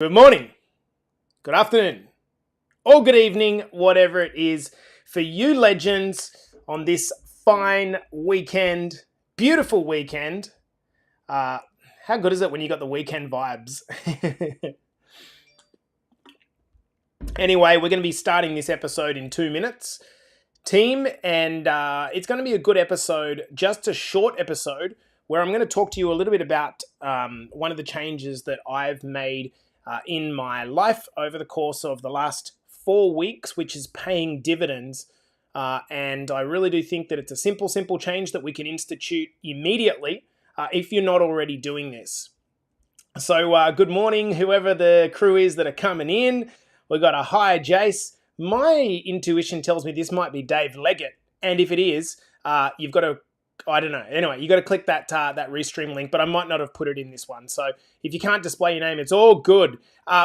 Good morning, good afternoon, or good evening, whatever it is for you legends on this fine weekend, beautiful weekend. Uh, how good is it when you got the weekend vibes? Anyway, we're going to be starting this episode in 2 minutes, team, and it's going to be a good episode, just a short episode where I'm going to talk to you a little bit about one of the changes that I've made in my life over the course of the last 4 weeks, which is paying dividends. And I really do think that it's a simple change that we can institute immediately if you're not already doing this. So good morning, whoever the crew is that are coming in. We've got a hi, Jace. My intuition tells me this might be Dave Leggett. And if it is, you've got to, I don't know. Anyway, you got to click that Restream link, but I might not have put it in this one. So if you can't display your name, it's all good.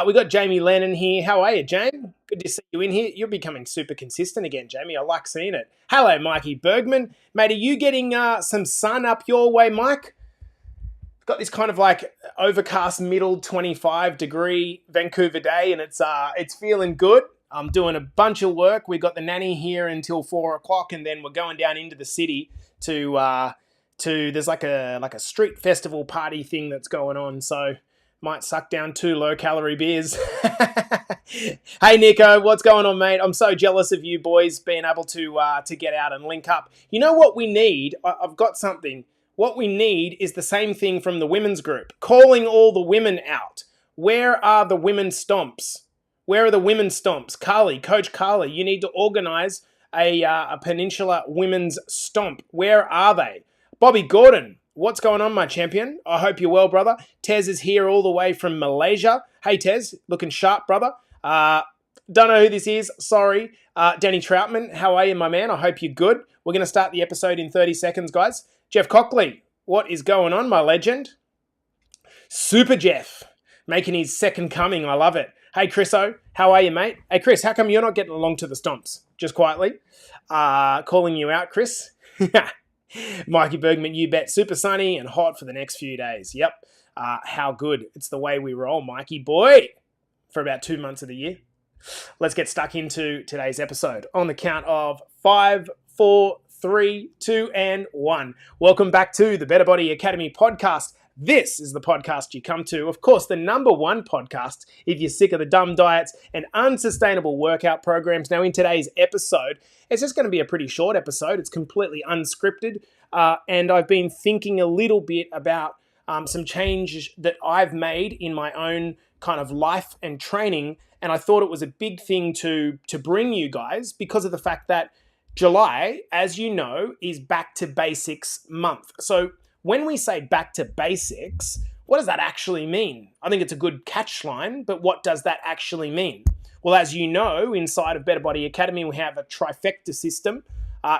We got Jamie Lennon here. How are you, Jamie? Good to see you in here. You're becoming super consistent again, Jamie. I like seeing it. Hello, Mikey Bergman. Mate, are you getting some sun up your way, Mike? Got this kind of like overcast middle 25 degree Vancouver day, and it's feeling good. I'm doing a bunch of work. We got the nanny here until 4 o'clock, and then we're going down into the city to there's like a street festival party thing that's going on. So might suck down 2 low calorie beers. Hey Nico, what's going on, mate? I'm so jealous of you boys being able to get out and link up. You know what we need? I've got something. What we need is the same thing from the women's group. Calling all the women out. Where are the women stomps? Where are the women stomps? Carly, Coach Carly, you need to organise a Peninsula women's stomp. Where are they? Bobby Gordon, what's going on, my champion? I hope you're well, brother. Tez is here all the way from Malaysia. Hey, Tez, looking sharp, brother. Don't know who this is. Sorry. Danny Troutman, how are you, my man? I hope you're good. We're going to start the episode in 30 seconds, guys. Jeff Cockley, what is going on, my legend? Super Jeff, making his second coming. I love it. Hey, Chriso, how are you, mate? Hey, Chris, how come you're not getting along to the stomps? Just quietly. Calling you out, Chris. Mikey Bergman, you bet. Super sunny and hot for the next few days. Yep. How good. It's the way we roll, Mikey boy, for about 2 months of the year. Let's get stuck into today's episode. On the count of 5, 4, 3, 2, and 1. Welcome back to the Better Body Academy podcast. This is the podcast you come to. Of course, the number one podcast if you're sick of the dumb diets and unsustainable workout programs. Now, in today's episode, it's just going to be a pretty short episode. It's completely unscripted. And I've been thinking a little bit about some changes that I've made in my own kind of life and training. And I thought it was a big thing to bring you guys because of the fact that July, as you know, is back to basics month. So when we say back to basics, what does that actually mean? I think it's a good catch line, but what does that actually mean? Well, as you know, inside of Better Body Academy, we have a trifecta system.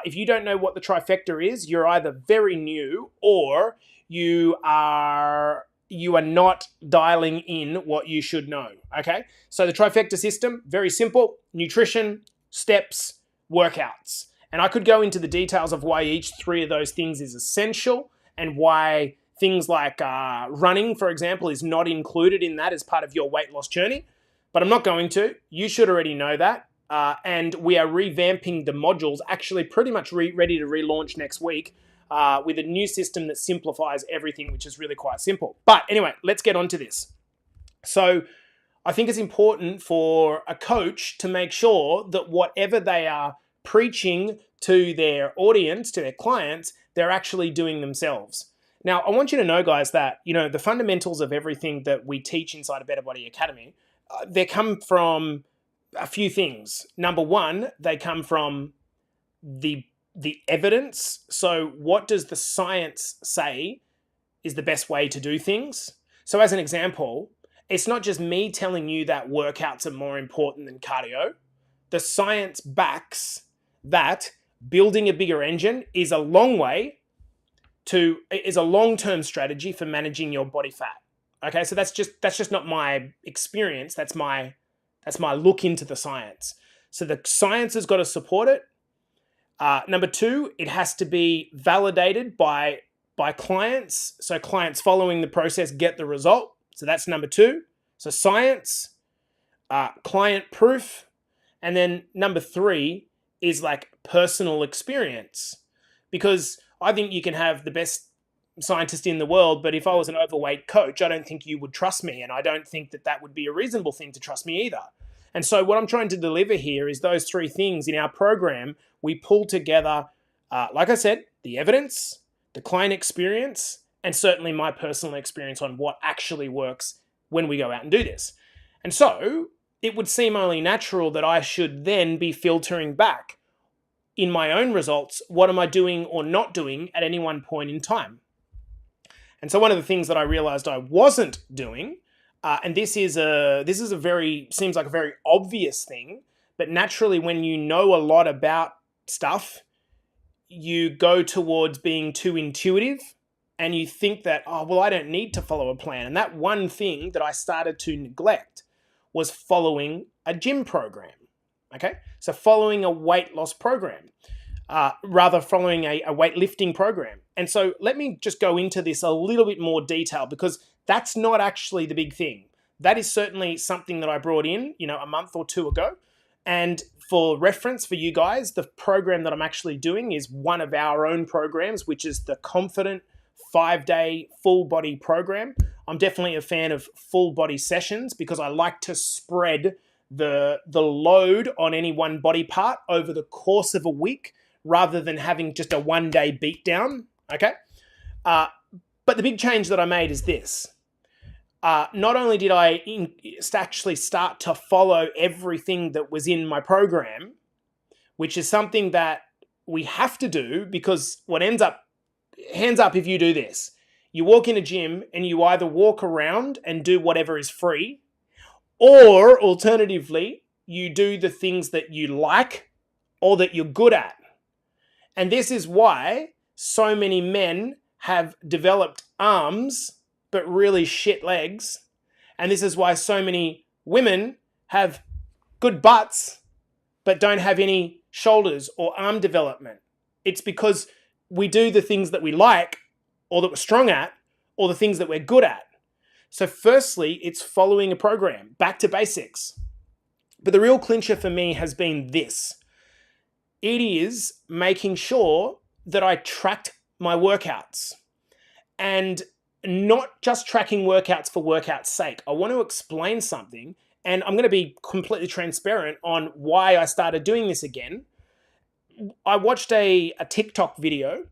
If you don't know what the trifecta is, you're either very new or you are not dialing in what you should know, okay? So the trifecta system, very simple: nutrition, steps, workouts. And I could go into the details of why each 3 of those things is essential and why things like running, for example, is not included in that as part of your weight loss journey. But I'm not going to. You should already know that. And we are revamping the modules, actually pretty much ready to relaunch next week with a new system that simplifies everything, which is really quite simple. But anyway, let's get on to this. So I think it's important for a coach to make sure that whatever they are preaching to their audience, to their clients, they're actually doing themselves. Now, I want you to know, guys, that, the fundamentals of everything that we teach inside of Better Body Academy, they come from a few things. Number one, they come from the evidence. So what does the science say is the best way to do things? So as an example, it's not just me telling you that workouts are more important than cardio. The science backs that building a bigger engine is a long-term strategy for managing your body fat. Okay, so that's just not my experience. That's my look into the science. So the science has got to support it. Number 2, it has to be validated by clients. So clients following the process get the result. So that's number 2. So science, client proof, and then number 3 is like personal experience. Because I think you can have the best scientist in the world, but if I was an overweight coach, I don't think you would trust me, and I don't think that that would be a reasonable thing to trust me either. And so what I'm trying to deliver here is those 3 things in our program. We pull together, like I said, the evidence, the client experience, and certainly my personal experience on what actually works when we go out and do this. And so it would seem only natural that I should then be filtering back in my own results, what am I doing or not doing at any one point in time? And so one of the things that I realized I wasn't doing, and this is a very, seems like a very obvious thing, but naturally when you know a lot about stuff, you go towards being too intuitive, and you think that, oh, well, I don't need to follow a plan. And that one thing that I started to neglect was following a gym program. Okay, so following a weight loss program, rather following a weightlifting program. And so let me just go into this a little bit more detail, because that's not actually the big thing. That is certainly something that I brought in, a month or 2 ago. And for reference for you guys, the program that I'm actually doing is one of our own programs, which is the Confident 5-day full body program. I'm definitely a fan of full body sessions because I like to spread the load on any one body part over the course of a week rather than having just a 1-day beat down. Okay. But the big change that I made is this. Not only did I actually start to follow everything that was in my program, which is something that we have to do, because what ends up, hands up if you do this, you walk in a gym and you either walk around and do whatever is free, or alternatively, you do the things that you like or that you're good at. And this is why so many men have developed arms but really shit legs. And this is why so many women have good butts but don't have any shoulders or arm development. It's because we do the things that we like or that we're strong at or the things that we're good at. So firstly, it's following a program, back to basics. But the real clincher for me has been this. It is making sure that I tracked my workouts, and not just tracking workouts for workout's sake. I want to explain something, and I'm going to be completely transparent on why I started doing this again. I watched a TikTok video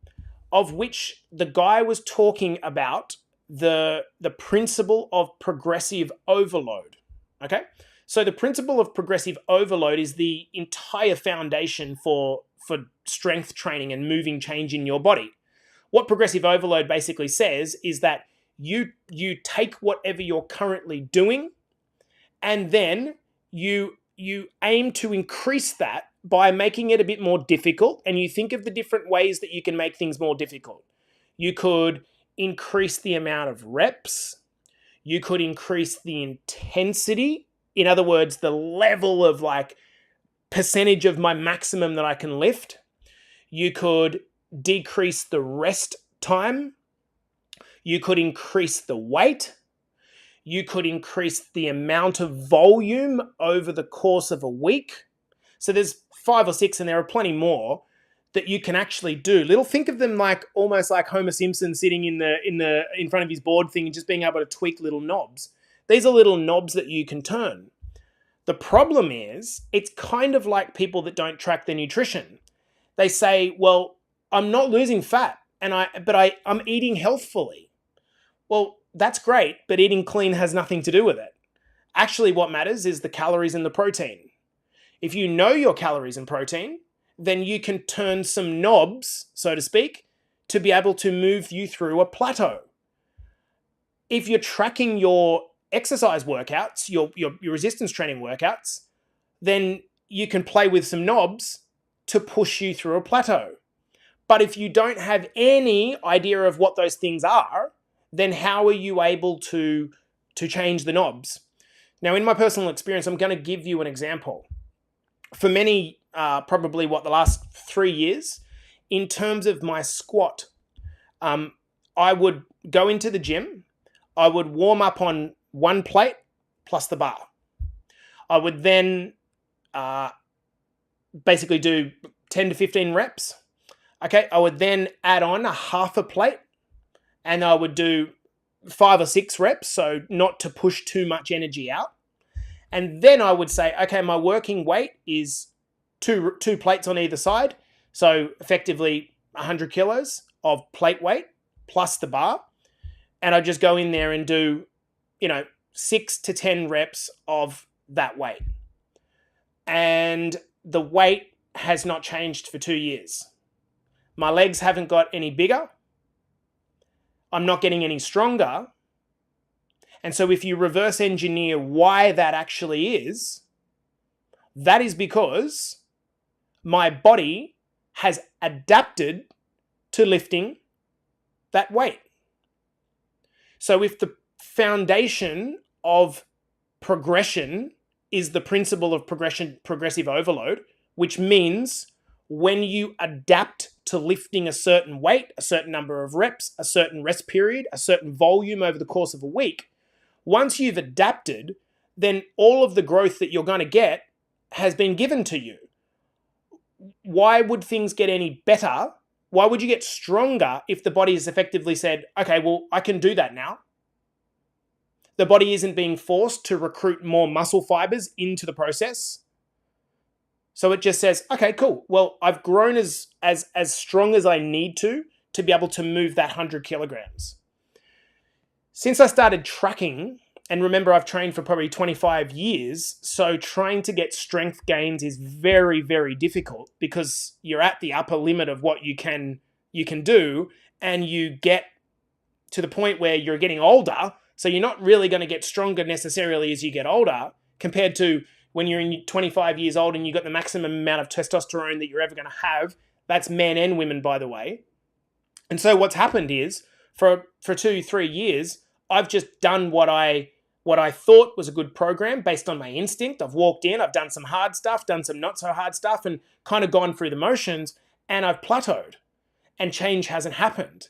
of which the guy was talking about the principle of progressive overload. Okay? So the principle of progressive overload is the entire foundation for strength training and moving change in your body. What progressive overload basically says is that you take whatever you're currently doing, and then you aim to increase that by making it a bit more difficult, and you think of the different ways that you can make things more difficult. You could increase the amount of reps. You could increase the intensity. In other words, the level of percentage of my maximum that I can lift. You could decrease the rest time. You could increase the weight. You could increase the amount of volume over the course of a week. So there's 5 or 6, and there are plenty more that you can actually do. Think of them almost like Homer Simpson sitting in front of his board thing and just being able to tweak little knobs. These are little knobs that you can turn. The problem is, it's kind of like people that don't track their nutrition. They say, well, I'm not losing fat, but I'm eating healthfully. Well, that's great, but eating clean has nothing to do with it. Actually, what matters is the calories and the protein. If you know your calories and protein, then you can turn some knobs, so to speak, to be able to move you through a plateau. If you're tracking your exercise workouts, your resistance training workouts, then you can play with some knobs to push you through a plateau. But if you don't have any idea of what those things are, then how are you able to change the knobs? Now, in my personal experience, I'm going to give you an example. For many, probably the last 3 years, in terms of my squat, I would go into the gym, I would warm up on one plate, plus the bar. I would then basically do 10 to 15 reps. Okay, I would then add on a half a plate, and I would do 5 or 6 reps, so not to push too much energy out. And then I would say, okay, my working weight is two plates on either side, so effectively 100 kilos of plate weight plus the bar. And I just go in there and do, 6 to 10 reps of that weight. And the weight has not changed for 2 years. My legs haven't got any bigger. I'm not getting any stronger. And so if you reverse engineer why that actually is, that is because my body has adapted to lifting that weight. So if the foundation of progression is the principle of progressive overload, which means when you adapt to lifting a certain weight, a certain number of reps, a certain rest period, a certain volume over the course of a week, once you've adapted, then all of the growth that you're going to get has been given to you. Why would things get any better? Why would you get stronger if the body has effectively said, okay, well, I can do that now? The body isn't being forced to recruit more muscle fibers into the process. So it just says, okay, cool. Well, I've grown as strong as I need to be able to move that 100 kilograms. Since I started tracking, and remember I've trained for probably 25 years, so trying to get strength gains is very, very difficult because you're at the upper limit of what you can do, and you get to the point where you're getting older, so you're not really going to get stronger necessarily as you get older compared to when you're 25 years old and you've got the maximum amount of testosterone that you're ever going to have. That's men and women, by the way. And so what's happened is for 2-3 years, I've just done what I thought was a good program based on my instinct. I've walked in, I've done some hard stuff, done some not so hard stuff, and kind of gone through the motions, and I've plateaued, and change hasn't happened.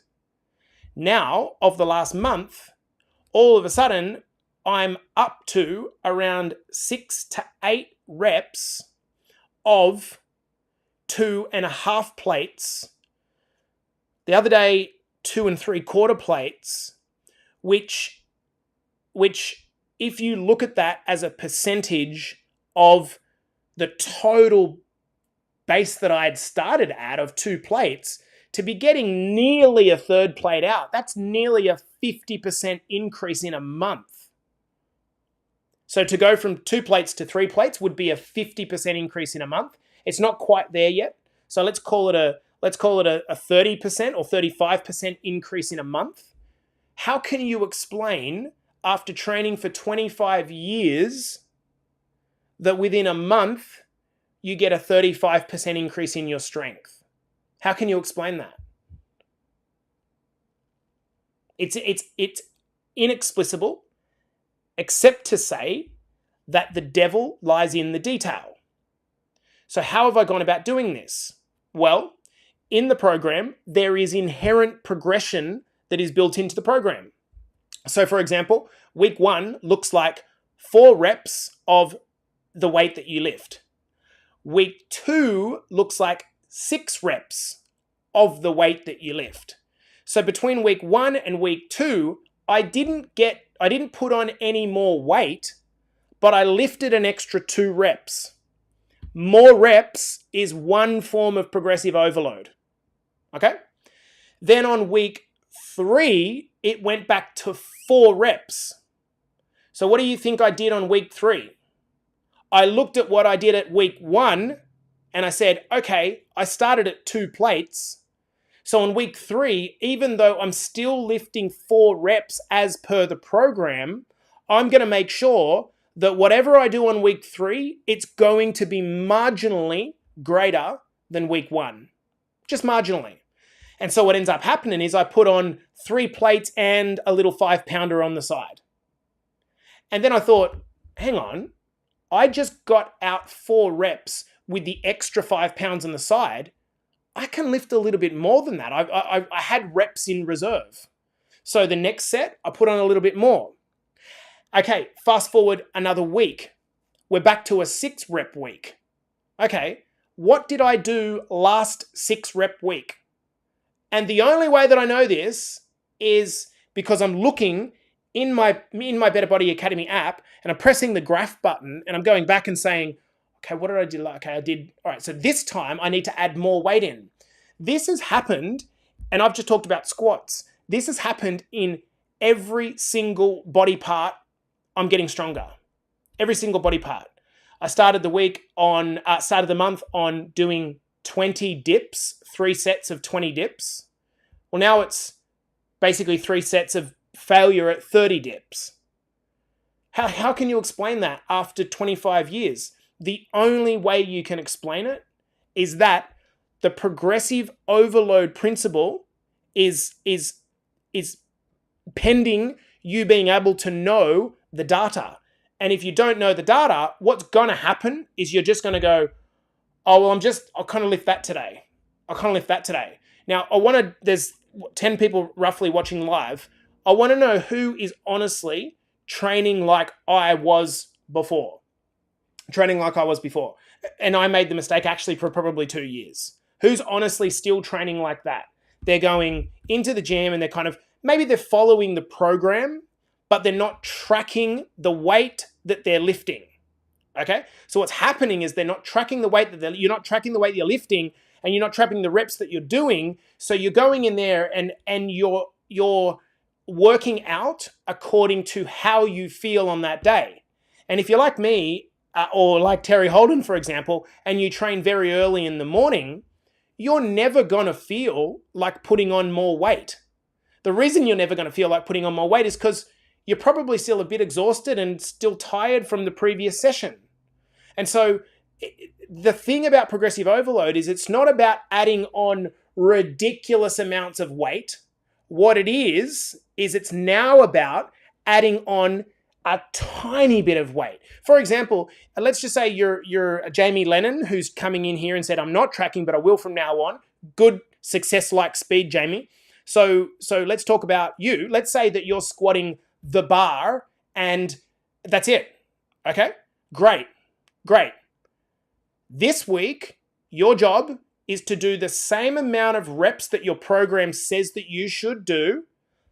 Now, of the last month, all of a sudden, I'm up to around 6 to 8 reps of 2.5 plates. The other day, 2 3/4 plates, which if you look at that as a percentage of the total base that I had started at of 2 plates, to be getting nearly a third plate out, that's nearly a 50% increase in a month. So to go from 2 plates to 3 plates would be a 50% increase in a month. It's not quite there yet. So let's call it a 30% or 35% increase in a month. How can you explain, after training for 25 years, that within a month you get a 35% increase in your strength? How can you explain that? It's inexplicable, except to say that the devil lies in the detail. So how have I gone about doing this? Well, in the program, there is inherent progression that is built into the program. So for example, week 1 looks like 4 reps of the weight that you lift. Week 2 looks like 6 reps of the weight that you lift. So between week 1 and week 2, I didn't put on any more weight, but I lifted an extra 2 reps. More reps is one form of progressive overload. Okay? Then on week 3, it went back to 4 reps. So what do you think I did on week 3? I looked at what I did at week 1 and I said, okay, I started at 2 plates. So on week 3, even though I'm still lifting 4 reps as per the program, I'm going to make sure that whatever I do on week 3, it's going to be marginally greater than week 1. Just marginally. And so what ends up happening is I put on 3 plates and a little 5-pounder on the side. And then I thought, hang on, I just got out 4 reps with the extra 5 pounds on the side. I can lift a little bit more than that. I had reps in reserve. So the next set, I put on a little bit more. Okay, fast forward another week. We're back to a 6 rep week. Okay, what did I do last 6 rep week? And the only way that I know this is because I'm looking in my Better Body Academy app and I'm pressing the graph button and I'm going back and saying, okay, what did I do? Okay, I did, all right, so this time I need to add more weight in. This has happened, and I've just talked about squats. This has happened in every single body part. I'm getting stronger. Every single body part. I started the month on doing 20 dips, 3 sets of 20 dips. Well, now it's basically 3 sets of failure at 30 dips. How can you explain that after 25 years? The only way you can explain it is that the progressive overload principle is pending you being able to know the data. And if you don't know the data, what's going to happen is you're just going to go, oh, well, I'll kind of lift that today. Now, there's 10 people roughly watching live. I want to know who is honestly training like I was before. And I made the mistake actually for probably 2 years. Who's honestly still training like that? They're going into the gym and maybe they're following the program, but they're not tracking the weight that they're lifting. Okay? So what's happening is they're not tracking the weight you're not tracking the weight you're lifting, and you're not tracking the reps that you're doing. So you're going in there and you're working out according to how you feel on that day. And if you're like me, or like Terry Holden, for example, and you train very early in the morning, you're never going to feel like putting on more weight. The reason you're never going to feel like putting on more weight is because you're probably still a bit exhausted and still tired from the previous session. And so the thing about progressive overload is it's not about adding on ridiculous amounts of weight. What it is it's now about adding on a tiny bit of weight. For example, let's just say you're Jamie Lennon, who's coming in here and said, I'm not tracking, but I will from now on. Good success-like speed, Jamie. So let's talk about you. Let's say that you're squatting the bar and that's it. Okay? Great. This week, your job is to do the same amount of reps that your program says that you should do,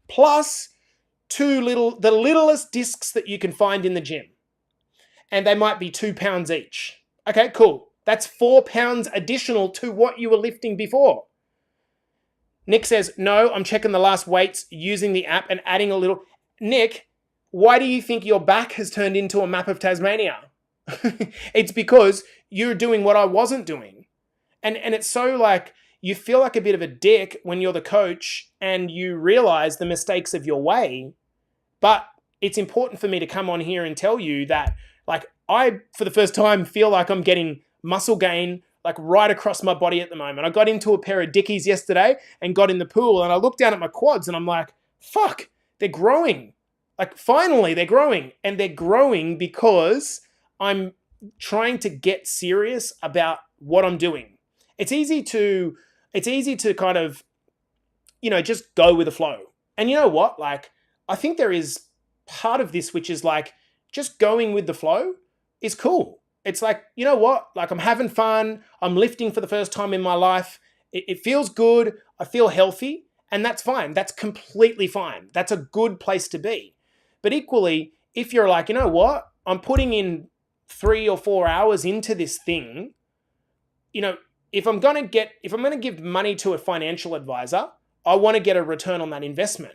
plus the littlest discs that you can find in the gym. And they might be 2 pounds each. Okay, cool. That's 4 pounds additional to what you were lifting before. Nick says, no, I'm checking the last weights using the app and adding a little. Nick, why do you think your back has turned into a map of Tasmania? It's because you're doing what I wasn't doing. And it's so like, you feel like a bit of a dick when you're the coach and you realize the mistakes of your way. But it's important for me to come on here and tell you that, like, I, for the first time, feel like I'm getting muscle gain, like, right across my body at the moment. I got into a pair of Dickies yesterday and got in the pool, and I looked down at my quads and I'm like, fuck, they're growing. Like, finally, they're growing. And they're growing because I'm trying to get serious about what I'm doing. It's easy to kind of, just go with the flow. And you know what? Like, I think there is part of this which is like, just going with the flow is cool. It's like, you know what? Like, I'm having fun. I'm lifting for the first time in my life. It feels good. I feel healthy. And that's fine. That's completely fine. That's a good place to be. But equally, if you're like, you know what? I'm putting in 3 or 4 hours into this thing, if I'm going to give money to a financial advisor, I want to get a return on that investment.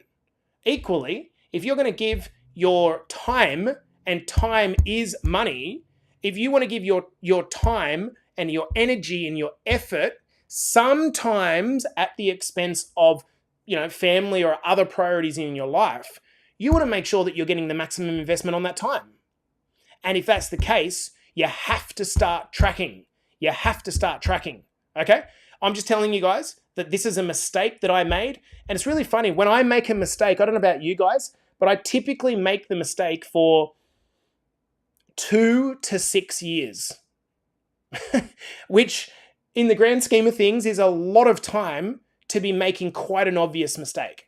Equally, if you're going to give your time, and time is money, if you want to give your time and your energy and your effort, sometimes at the expense of, family or other priorities in your life, you want to make sure that you're getting the maximum investment on that time. And if that's the case, you have to start tracking. Okay? I'm just telling you guys that this is a mistake that I made. And it's really funny. When I make a mistake, I don't know about you guys, but I typically make the mistake for 2 to 6 years, which in the grand scheme of things is a lot of time to be making quite an obvious mistake.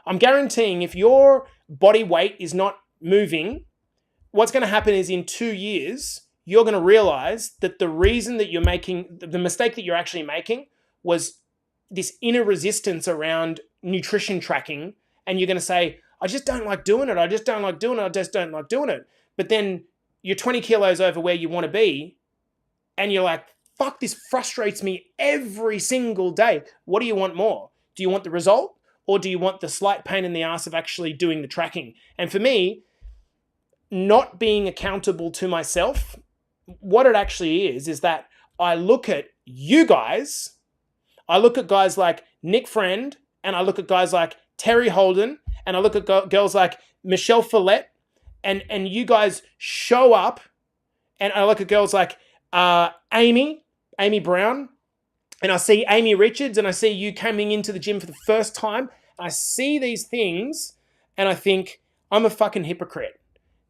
I'm guaranteeing if your body weight is not moving, what's going to happen is in 2 years, you're going to realize that the reason that you're making, the mistake that you're actually making was this inner resistance around nutrition tracking. And you're going to say, I just don't like doing it. I just don't like doing it. I just don't like doing it. But then you're 20 kilos over where you want to be. And you're like, fuck, this frustrates me every single day. What do you want more? Do you want the result? Or do you want the slight pain in the ass of actually doing the tracking? And for me, not being accountable to myself, what it actually is that I look at you guys, I look at guys like Nick Friend, and I look at guys like Terry Holden, and I look at girls like Michelle Follett, and you guys show up, and I look at girls like Amy Brown, and I see Amy Richards, and I see you coming into the gym for the first time. I see these things, and I think, I'm a fucking hypocrite.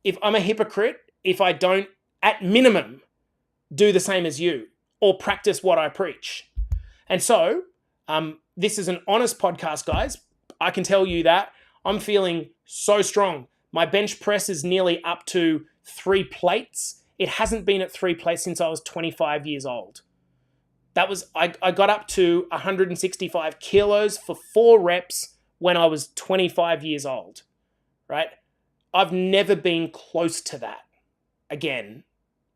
If I'm a hypocrite, if I don't, at minimum, do the same as you, or practice what I preach. And so, this is an honest podcast, guys. I can tell you that I'm feeling so strong. My bench press is nearly up to 3 plates. It hasn't been at 3 plates since I was 25 years old. I got up to 165 kilos for 4 reps when I was 25 years old, right? I've never been close to that again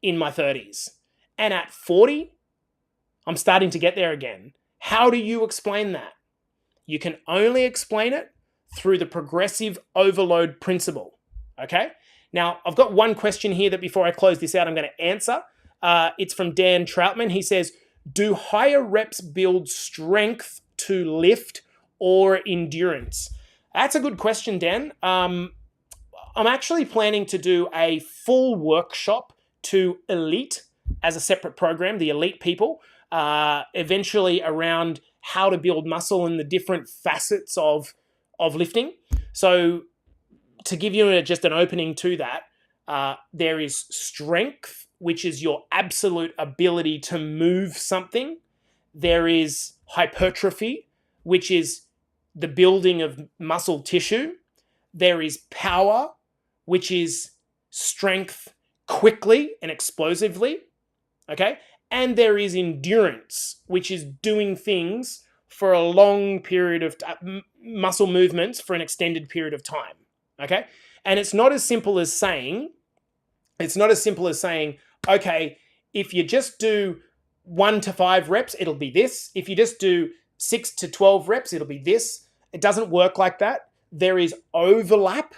in my 30s. And at 40, I'm starting to get there again. How do you explain that? You can only explain it through the progressive overload principle, okay? Now, I've got one question here that before I close this out, I'm going to answer. It's from Dan Troutman. He says, do higher reps build strength to lift or endurance? That's a good question, Dan. I'm actually planning to do a full workshop to Elite as a separate program, the Elite people, eventually around how to build muscle and the different facets of lifting. So to give you just an opening to that, there is strength, which is your absolute ability to move something. There is hypertrophy, which is the building of muscle tissue. There is power, which is strength quickly and explosively, okay? And there is endurance, which is doing things for a long period of muscle movements for an extended period of time, okay? And it's not as simple as saying, okay, if you just do 1 to 5 reps, it'll be this. If you just do 6 to 12 reps, it'll be this. It doesn't work like that. There is overlap,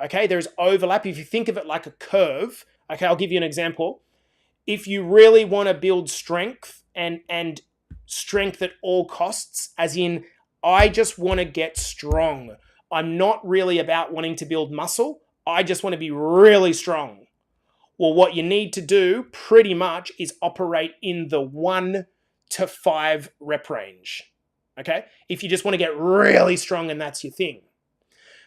okay? There is overlap. If you think of it like a curve, okay, I'll give you an example. If you really want to build strength and strength at all costs, as in, I just want to get strong. I'm not really about wanting to build muscle. I just want to be really strong. Well, what you need to do pretty much is operate in the 1 to 5 rep range, okay? If you just want to get really strong and that's your thing.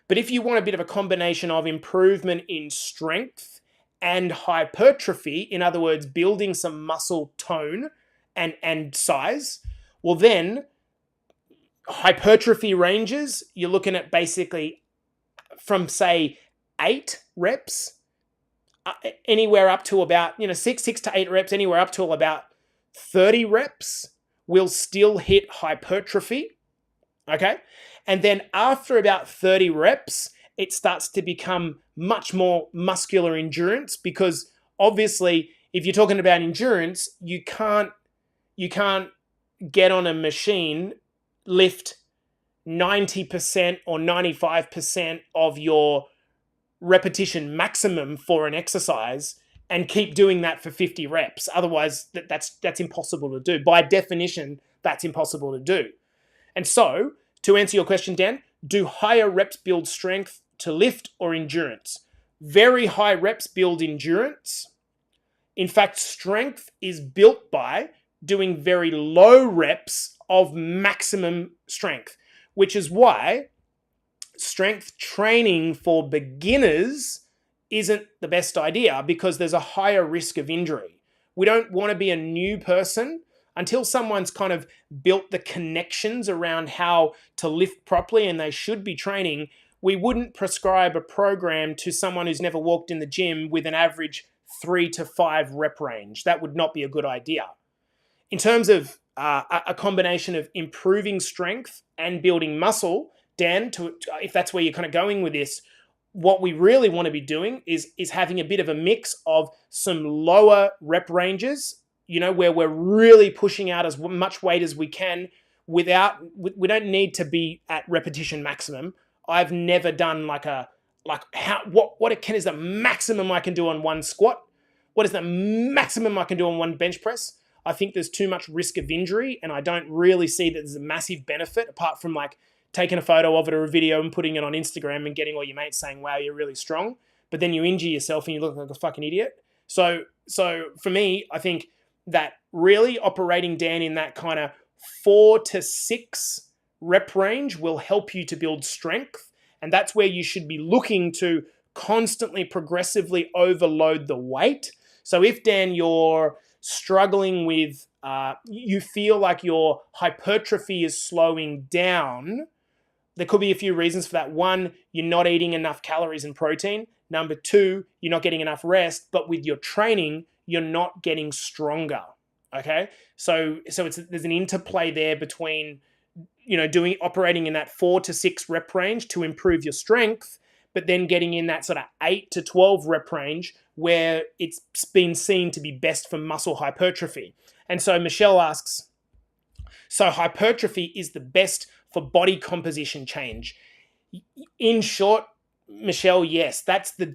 But if you want a bit of a combination of improvement in strength and hypertrophy, in other words, building some muscle tone and size, well then, hypertrophy ranges, you're looking at basically from, say, 8 reps, anywhere up to about, 6 to 8 reps, anywhere up to about 30 reps will still hit hypertrophy, okay? And then after about 30 reps, it starts to become much more muscular endurance, because obviously if you're talking about endurance, you can't get on a machine, lift 90% or 95% of your repetition maximum for an exercise and keep doing that for 50 reps. Otherwise, that's impossible to do. By definition, that's impossible to do. And so, to answer your question, Dan, do higher reps build strength to lift or endurance? Very high reps build endurance. In fact, strength is built by doing very low reps of maximum strength, which is why strength training for beginners isn't the best idea, because there's a higher risk of injury. We don't want to be a new person until someone's kind of built the connections around how to lift properly and they should be training. we wouldn't prescribe a program to someone who's never walked in the gym with an average 3 to 5 rep range. That would not be a good idea. In terms of a combination of improving strength and building muscle, Dan, if that's where you're kind of going with this, what we really want to be doing is having a bit of a mix of some lower rep ranges, where we're what pushing out as much weight as we can we don't need to be at repetition maximum. I've never done what is the maximum I can do on one squat? What is the maximum I can do on one bench press? I think there's too much risk of injury, and I don't really see that there's a massive benefit apart from taking a photo of it or a video and putting it on Instagram and getting all your mates saying, wow, you're really strong. But then you injure yourself and you look like a fucking idiot. So for me, I think that really operating, Dan, in that kind of 4 to 6 rep range will help you to build strength. And that's where you should be looking to constantly, progressively overload the weight. So if, Dan, you're struggling with, you feel like your hypertrophy is slowing down, there could be a few reasons for that. One, you're not eating enough calories and protein. Number 2, you're not getting enough rest. But with your training, you're not getting stronger. Okay, so there's an interplay there between operating in that 4 to 6 rep range to improve your strength, but then getting in that sort of 8 to 12 rep range where it's been seen to be best for muscle hypertrophy. And so Michelle asks, so hypertrophy is the best for body composition change? In short, Michelle, yes, that's the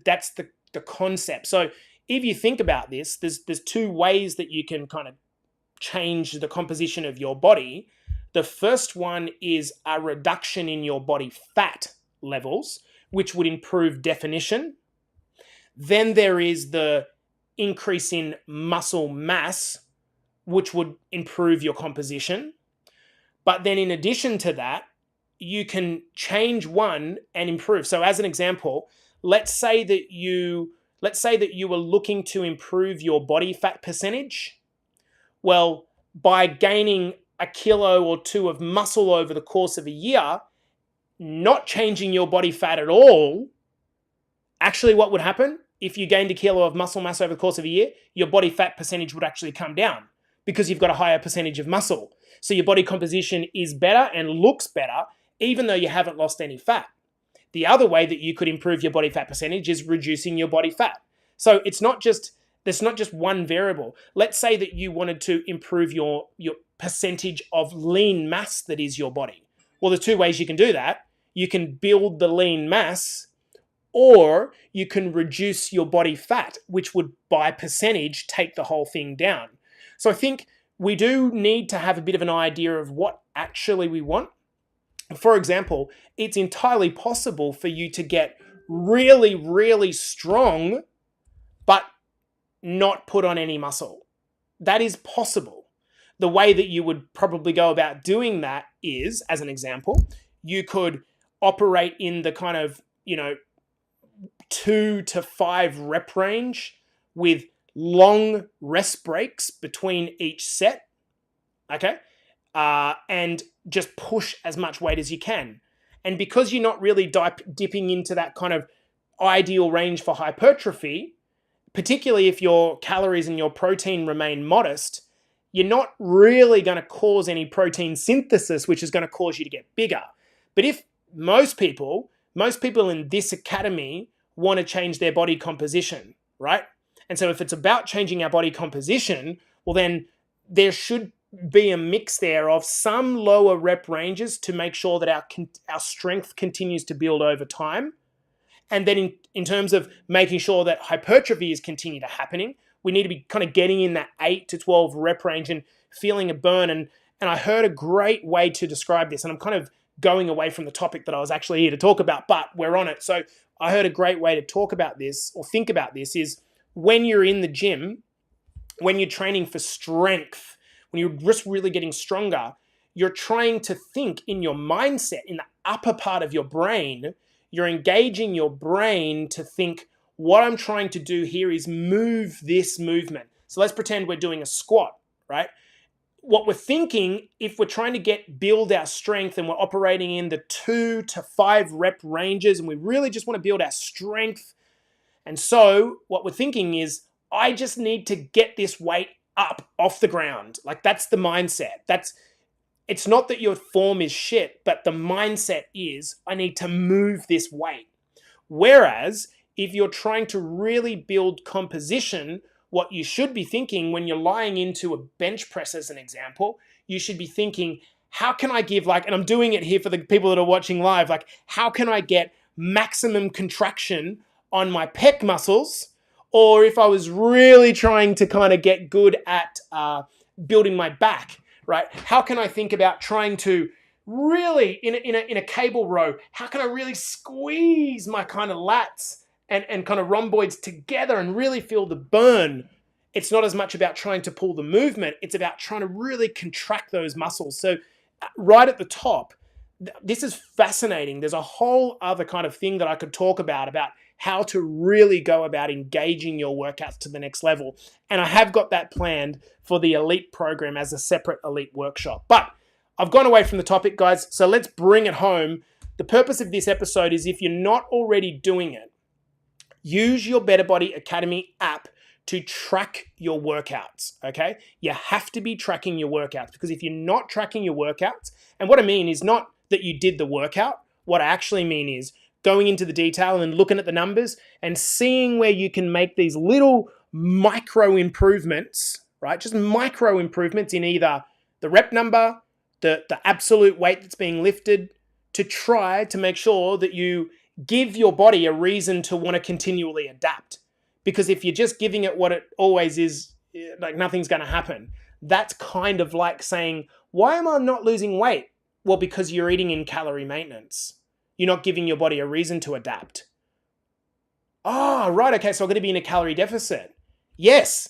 concept. So if you think about this, there's 2 ways that you can kind of change the composition of your body. The first one is a reduction in your body fat levels, which would improve definition. Then there is the increase in muscle mass, which would improve your composition. But then in addition to that, you can change one and improve. So as an example, let's say that you were looking to improve your body fat percentage. Well, by gaining a kilo or 2 of muscle over the course of a year, not changing your body fat at all, actually what would happen if you gained a kilo of muscle mass over the course of a year? Your body fat percentage would actually come down because you've got a higher percentage of muscle. So your body composition is better and looks better, even though you haven't lost any fat. The other way that you could improve your body fat percentage is reducing your body fat. So there's not just one variable. Let's say that you wanted to improve your percentage of lean mass that is your body. Well, there's 2 ways you can do that. You can build the lean mass, or you can reduce your body fat, which would, by percentage, take the whole thing down. So I think we do need to have a bit of an idea of what actually we want. For example, it's entirely possible for you to get really, really strong, but not put on any muscle. That is possible. The way that you would probably go about doing that is, as an example, you could operate in the kind of, 2 to 5 rep range with long rest breaks between each set, okay? And just push as much weight as you can. And because you're not really dipping into that kind of ideal range for hypertrophy, particularly if your calories and your protein remain modest, you're not really going to cause any protein synthesis, which is going to cause you to get bigger. But if most people in this academy want to change their body composition, right? And so if it's about changing our body composition, well, then there should be a mix there of some lower rep ranges to make sure that our strength continues to build over time. And then in terms of making sure that hypertrophy is continuing to happening, we need to be kind of getting in that 8 to 12 rep range and feeling a burn. And I heard a great way to describe this, and I'm kind of going away from the topic that I was actually here to talk about, but we're on it. So I heard a great way to talk about this or think about this is when you're in the gym, when you're training for strength, when you're just really getting stronger, you're trying to think in your mindset, in the upper part of your brain, you're engaging your brain to think, what I'm trying to do here is move this movement. So let's pretend we're doing a squat, right? what we're thinking, if we're trying to build our strength and we're operating in the 2 to 5 rep ranges and we really just want to build our strength, and so what we're thinking is, I just need to get this weight up off the ground. Like, that's the mindset. It's not that your form is shit, but the mindset is, I need to move this weight. Whereas if you're trying to really build composition, what you should be thinking when you're lying into a bench press, as an example, you should be thinking, how can I give, like, and I'm doing it here for the people that are watching live, like, how can I get maximum contraction on my pec muscles? Or if I was really trying to kind of get good at building my back, right? How can I think about trying to really, in a cable row, how can I really squeeze my kind of lats and kind of rhomboids together and really feel the burn? It's not as much about trying to pull the movement, it's about trying to really contract those muscles. So right at the top, this is fascinating. There's a whole other kind of thing that I could talk about how to really go about engaging your workouts to the next level. And I have got that planned for the Elite program as a separate Elite workshop. But I've gone away from the topic, guys, so let's bring it home. The purpose of this episode is, if you're not already doing it, use your Better Body Academy app to track your workouts, okay? You have to be tracking your workouts, because if you're not tracking your workouts, and what I mean is not that you did the workout, what I actually mean is going into the detail and looking at the numbers and seeing where you can make these little micro improvements, right? Just micro improvements in either the rep number, the absolute weight that's being lifted, to try to make sure that you give your body a reason to want to continually adapt. Because if you're just giving it what it always is, like, nothing's going to happen. That's kind of like saying, why am I not losing weight? Well, because you're eating in calorie maintenance. You're not giving your body a reason to adapt. Oh, right, okay, so I'm going to be in a calorie deficit. Yes,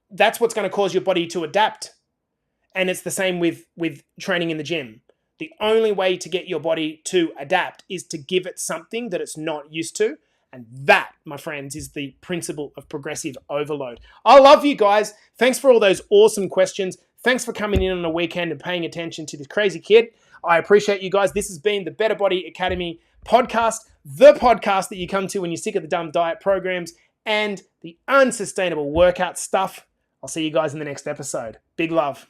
that's what's going to cause your body to adapt. And it's the same with training in the gym. The only way to get your body to adapt is to give it something that it's not used to. And that, my friends, is the principle of progressive overload. I love you guys. Thanks for all those awesome questions. Thanks for coming in on the weekend and paying attention to this crazy kid. I appreciate you guys. This has been the Better Body Academy podcast, the podcast that you come to when you're sick of the dumb diet programs and the unsustainable workout stuff. I'll see you guys in the next episode. Big love.